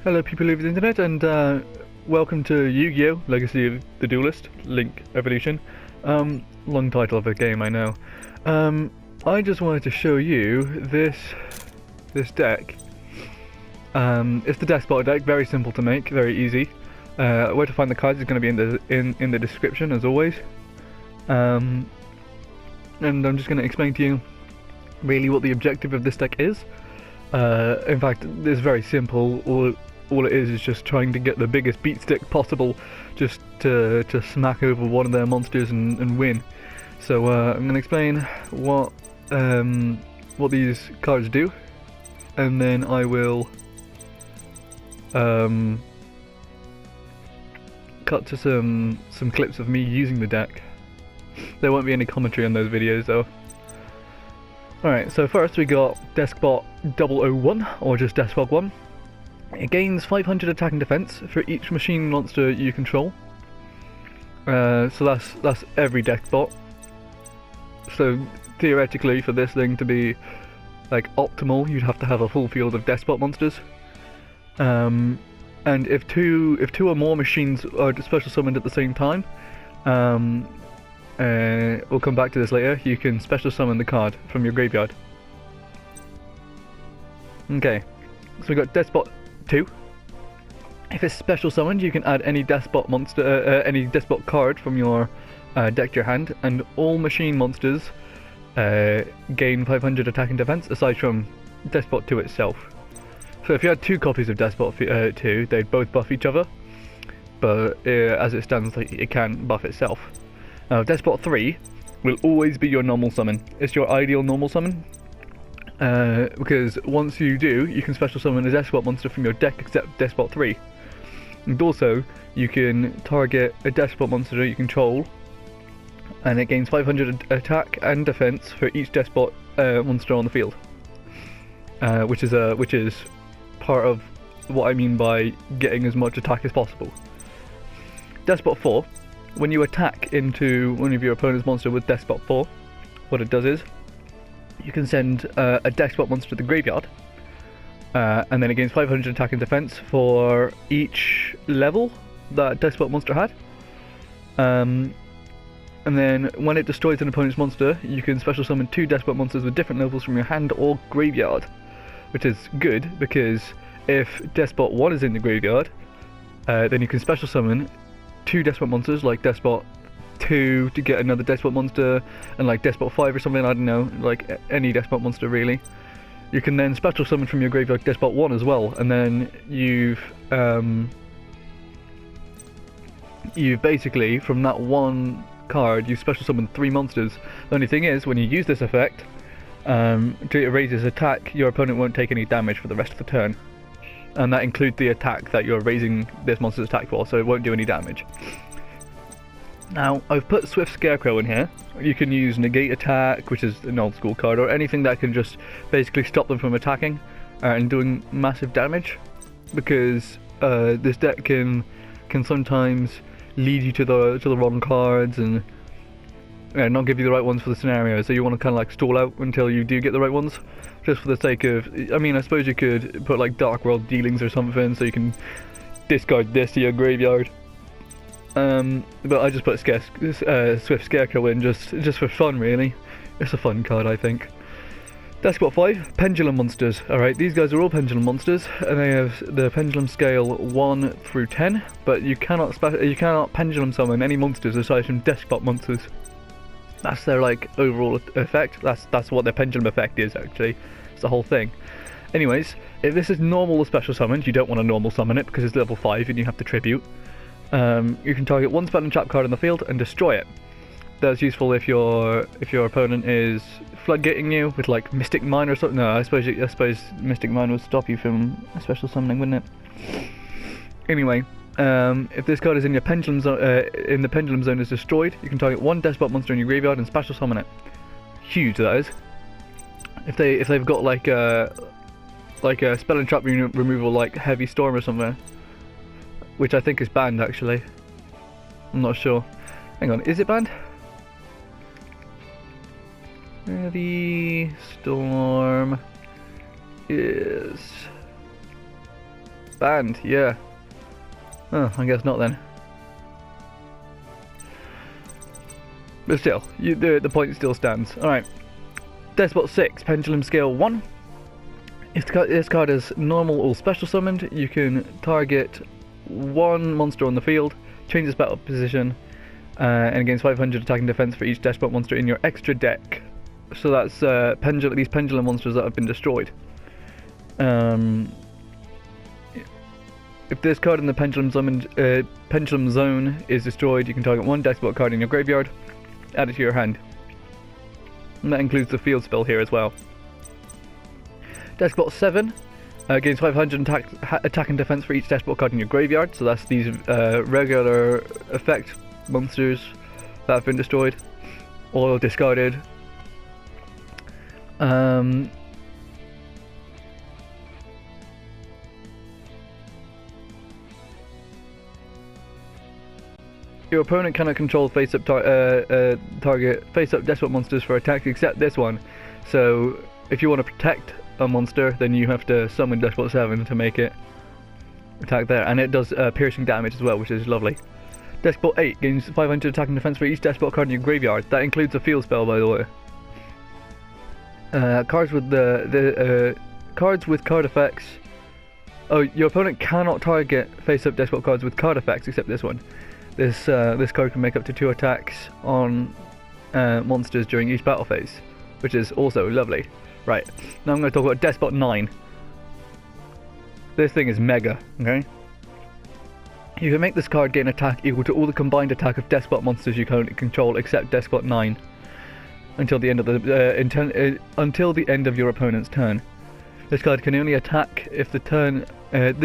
Hello people over the internet, and welcome to Yu-Gi-Oh! Legacy of the Duelist, Link Evolution. Long title of a game, I know. I just wanted to show you this deck. It's the Deskbot deck, very simple to make, very easy. Where to find the cards is going to be in the description, as always. And I'm just going to explain to you really what the objective of this deck is. In fact, it's very simple. All it is just trying to get the biggest beat stick possible, just to smack over one of their monsters and win. So I'm going to explain what these cards do, and then I will cut to some clips of me using the deck. There won't be any commentary on those videos though. Alright, so first we got Deskbot 001, or just Deskbot 1. It gains 500 attack and defense for each machine monster you control. So that's every Deskbot. So theoretically, for this thing to be like optimal, you'd have to have a full field of Deskbot monsters. And if two or more machines are special summoned at the same time, we'll come back to this later, you can special summon the card from your graveyard. Okay, so we got Deskbot 2. If it's special summoned, you can add any Deskbot monster, any Deskbot card from your deck to your hand, and all machine monsters gain 500 attack and defense, aside from Deskbot 2 itself. So if you had two copies of Deskbot 2, they'd both buff each other, but as it stands, it can buff itself. Now, Deskbot 3 will always be your normal summon. It's your ideal normal summon, because once you do, you can special summon a Deskbot monster from your deck except Deskbot 3. And also, you can target a Deskbot monster that you control, and it gains 500 attack and defense for each Deskbot monster on the field. Which is part of what I mean by getting as much attack as possible. Deskbot 4. When you attack into one of your opponent's monster with Deskbot 4, what it does is, you can send a Deskbot monster to the graveyard, and then it gains 500 attack and defense for each level that Deskbot monster had. And then when it destroys an opponent's monster, you can special summon two Deskbot monsters with different levels from your hand or graveyard, which is good because if Deskbot 1 is in the graveyard, then you can special summon two Deskbot monsters like Deskbot 2 to get another Deskbot monster, and like Deskbot 5 or something, I don't know, like any Deskbot monster really. You can then special summon from your graveyard Deskbot 1 as well, and then you've basically, from that one card, you special summon 3 monsters. The only thing is, when you use this effect, to raise his attack, your opponent won't take any damage for the rest of the turn. And that includes the attack that you're raising this monster's attack for, so it won't do any damage. Now, I've put Swift Scarecrow in here. You can use Negate Attack, which is an old school card, or anything that can just basically stop them from attacking and doing massive damage, because this deck can sometimes lead you to the wrong cards and not give you the right ones for the scenario, so you want to kind of like stall out until you do get the right ones, just for the sake of, I mean, I suppose you could put like Dark World Dealings or something, so you can discard this to your graveyard. But I just put Swift Scarecrow in just for fun, really. It's a fun card, I think. Deskbot 5, Pendulum monsters. Alright, these guys are all Pendulum monsters, and they have the Pendulum scale 1 through 10, but you cannot Pendulum summon any monsters aside from Deskbot monsters. That's their like overall effect. That's what their Pendulum effect is, actually. It's the whole thing. Anyways, if this is normal or special summoned, you don't want to normal summon it because it's level 5 and you have to tribute. You can target one spell and trap card on the field and destroy it. That's useful if your opponent is floodgating you with like Mystic Mine or something. No, I suppose Mystic Mine would stop you from special summoning, wouldn't it? Anyway. If this card is in your Pendulum zone, in the Pendulum zone is destroyed, you can target one Deskbot monster in your graveyard and special summon it. Huge, that is. If they've got like a spell and trap removal like Heavy Storm or something, which I think is banned actually. I'm not sure. Hang on, is it banned? Heavy Storm is banned, yeah. Oh, I guess not then. But still, the point still stands. Alright. Deskbot 6, Pendulum Scale 1. If this card is normal or special summoned, you can target one monster on the field, change its battle position, and gains 500 attack and defense for each Deskbot monster in your extra deck. So that's these pendulum monsters that have been destroyed. If this card in the pendulum zone is destroyed, you can target one Deskbot card in your graveyard, add it to your hand. And that includes the field spell here as well. Deskbot 7 gains 500 attack and defense for each Deskbot card in your graveyard. So that's these regular effect monsters that have been destroyed or discarded. Your opponent cannot control face-up target face-up Deskbot monsters for attacks except this one. So if you want to protect a monster, then you have to summon Deskbot 7 to make it attack there, and it does piercing damage as well, which is lovely. Deskbot 8 gains 500 attack and defense for each Deskbot card in your graveyard. That includes a field spell, by the way. Cards with cards with card effects. Oh, your opponent cannot target face-up Deskbot cards with card effects except this one. This card can make up to 2 attacks on monsters during each battle phase, which is also lovely. Right, now I'm going to talk about Deskbot 9. This thing is mega, okay? You can make this card gain attack equal to all the combined attack of Deskbot monsters you currently control except Deskbot 9 until the end of until the end of your opponent's turn. This card can only attack if the turn come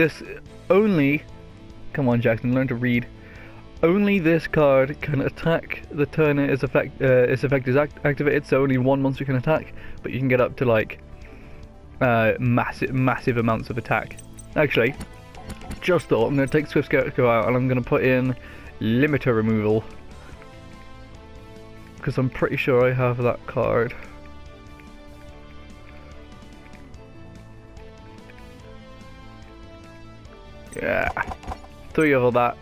on Jackson, learn to read. Only this card can attack the turn its effect is activated, so only one monster can attack, but you can get up to like massive amounts of attack. Actually, just thought I'm going to take Swift Scarecrow out and I'm going to put in Limiter Removal, because I'm pretty sure I have that card. Yeah, 3 of that.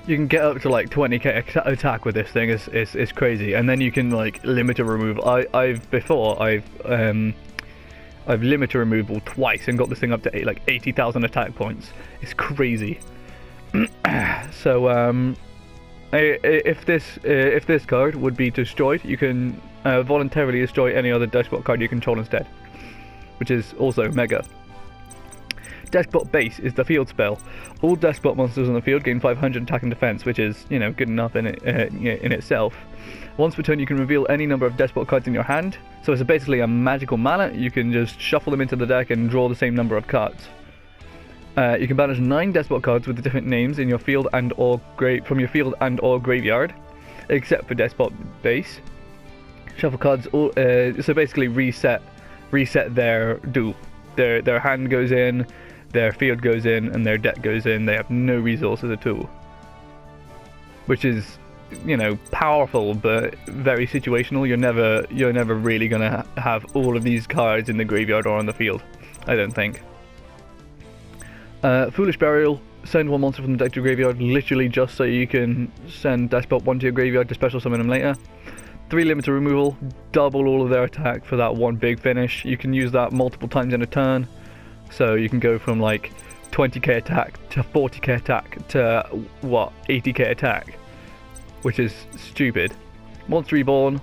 You can get up to like 20k attack with this thing. It's crazy, and then you can like limiter removal. I've limiter removal twice and got this thing up to like 80,000 attack points. It's crazy. So if this card would be destroyed, you can voluntarily destroy any other Deskbot card you control instead, which is also mega. Deskbot Base is the field spell. All Deskbot monsters on the field gain 500 attack and defense, which is, you know, good enough in itself. Once per turn, you can reveal any number of Deskbot cards in your hand. So it's basically a magical mallet. You can just shuffle them into the deck and draw the same number of cards. You can banish 9 Deskbot cards with different names in your field from your field and or graveyard, except for Deskbot Base. Shuffle cards so basically reset their duel. Their hand goes in, their field goes in, and their deck goes in. They have no resources at all, which is, you know, powerful but very situational. You're never really gonna have all of these cards in the graveyard or on the field, I don't think. Foolish Burial. Send one monster from the deck to graveyard, literally just so you can send Deskbot 1 to your graveyard to special summon them later. 3 limiter removal, double all of their attack for that one big finish. You can use that multiple times in a turn, so you can go from like 20k attack to 40k attack to what, 80k attack, which is stupid. Monster Reborn,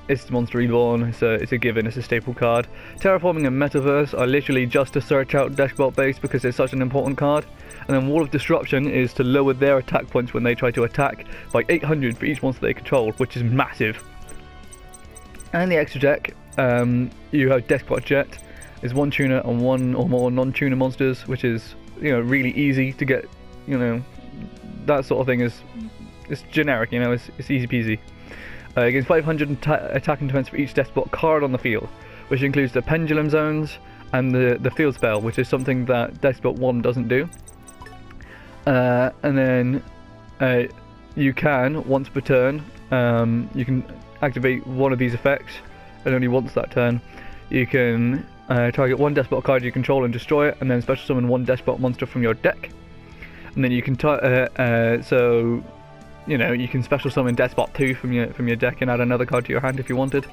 it's Monster Reborn, it's a given, it's a staple card. Terraforming and Metaverse are literally just to search out Deskbot Base because it's such an important card. And then Wall of Disruption is to lower their attack points when they try to attack by 800 for each monster they control, which is massive. And the extra deck, you have Deskbot Jet. Is 1 tuner and 1 or more non-tuner monsters, which is, you know, really easy to get. You know, that sort of thing it's generic. You know, it's easy peasy. Against 500 attack and defense for each Deskbot card on the field, which includes the Pendulum zones and the field spell, which is something that Deskbot 1 doesn't do. And then you can, once per turn, you can activate one of these effects, and only once that turn. You can target one Deskbot card you control and destroy it, and then special summon one Deskbot monster from your deck. And then you can so you know, you can special summon Deskbot 2 from your deck and add another card to your hand if you wanted.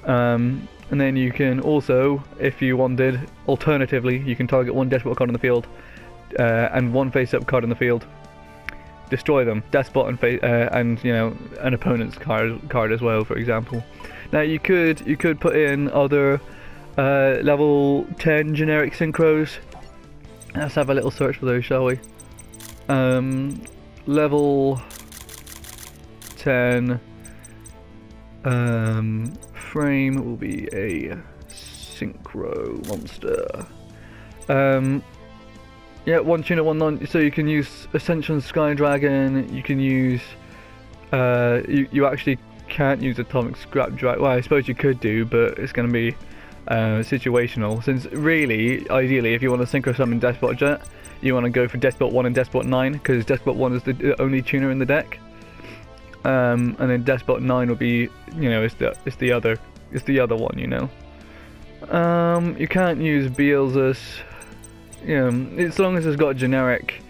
And then you can also, if you wanted, alternatively, you can target one Deskbot card on the field and one face-up card on the field. Destroy them, Deskbot and you know, an opponent's card as well, for example. Now you could put in other level 10 generic synchros. Let's have a little search for those, shall we? Level 10 frame will be a synchro monster. Yeah, one tuna, one non. So you can use Ascension Sky Dragon. You can use. You actually can't use Atomic Scrap Dragon. Well, I suppose you could do, but it's going to be situational. Since really, ideally, if you want to synchro summon Deskbot Jet, you want to go for Deskbot 1 and Deskbot 9, because Deskbot 1 is the only tuner in the deck. And then Deskbot 9 will be, you know, it's the other one, you know. You can't use Beelzus. You know, as long as it's got generic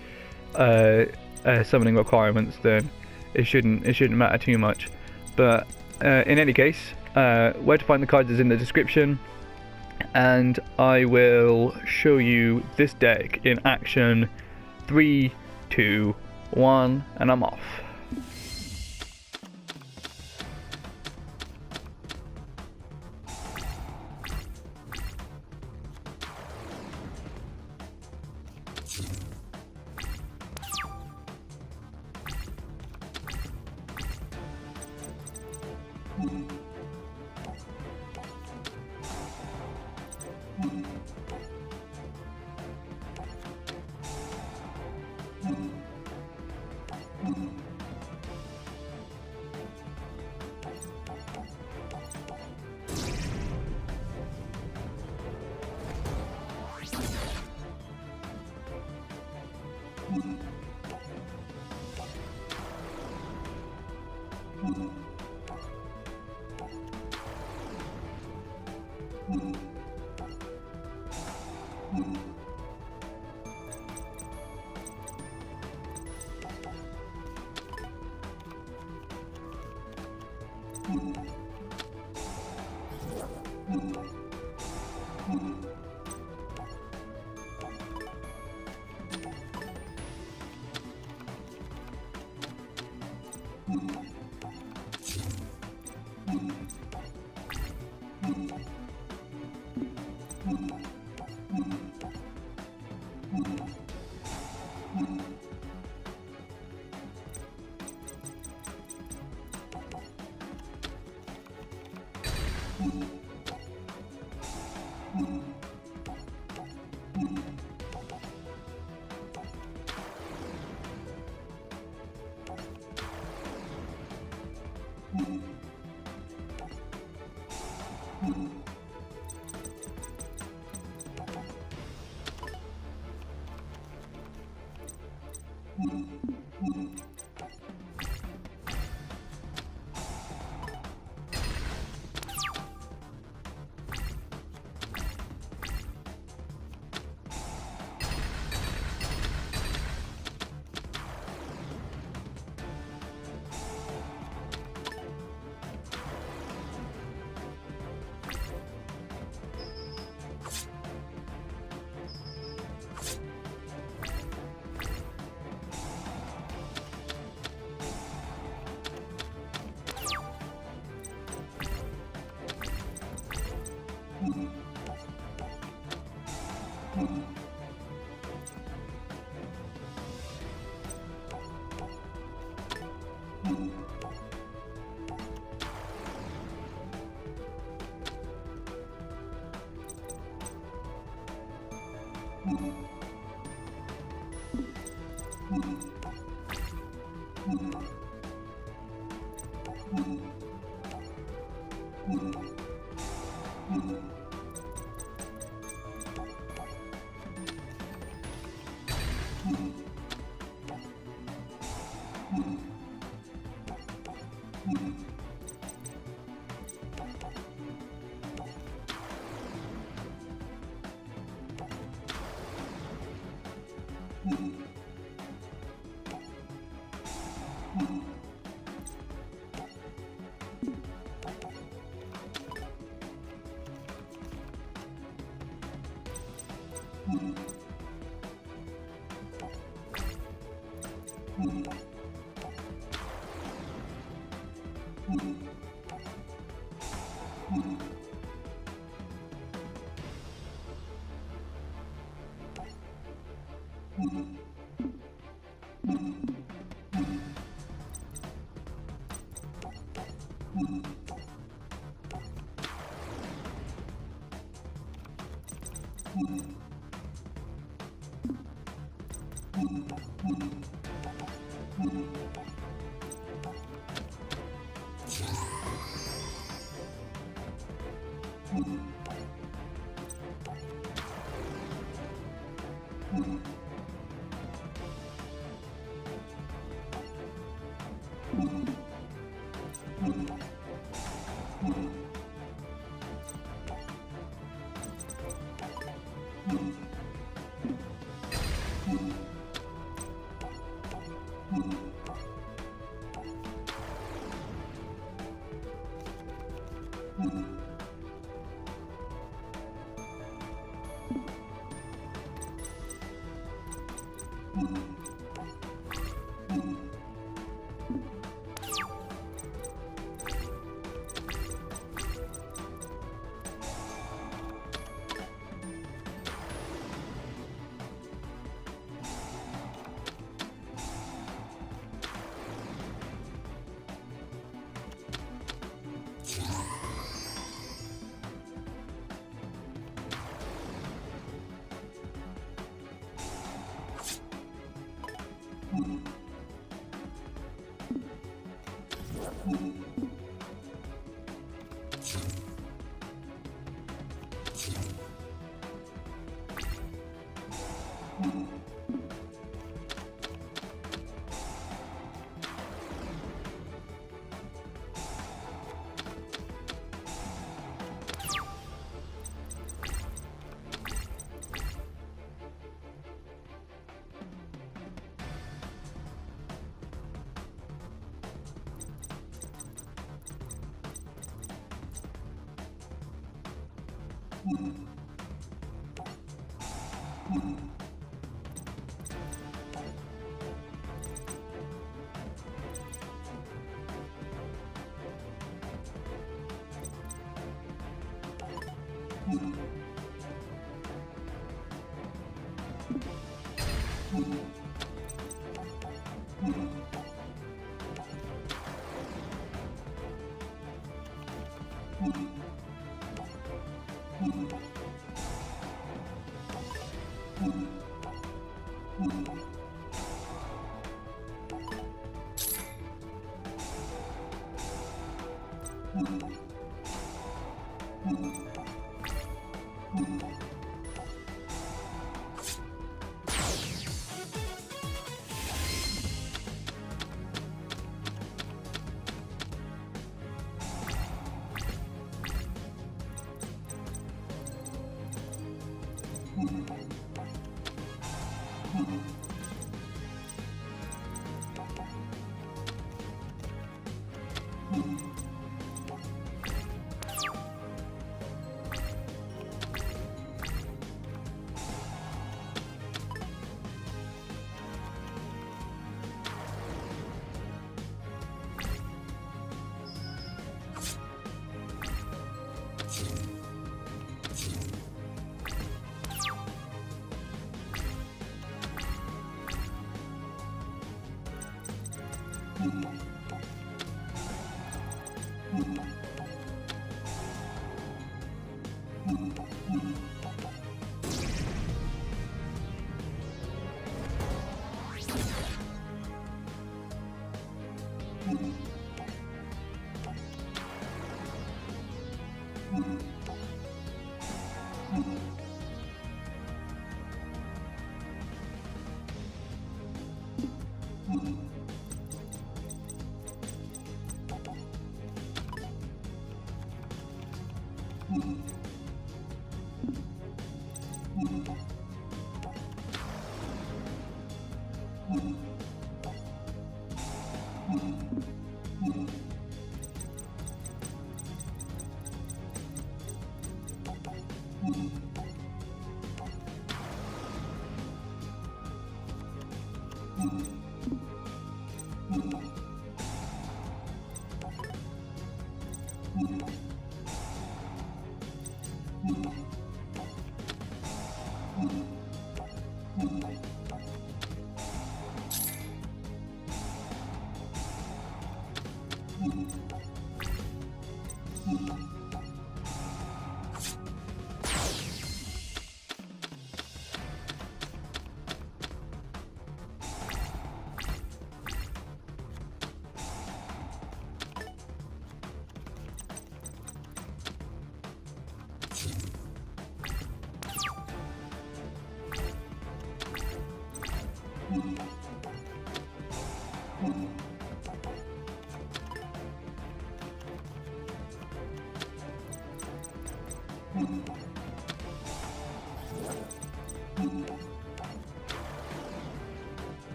summoning requirements, then it shouldn't matter too much. But in any case, where to find the cards is in the description, and I will show you this deck in action. 3, 2, 1, and I'm off.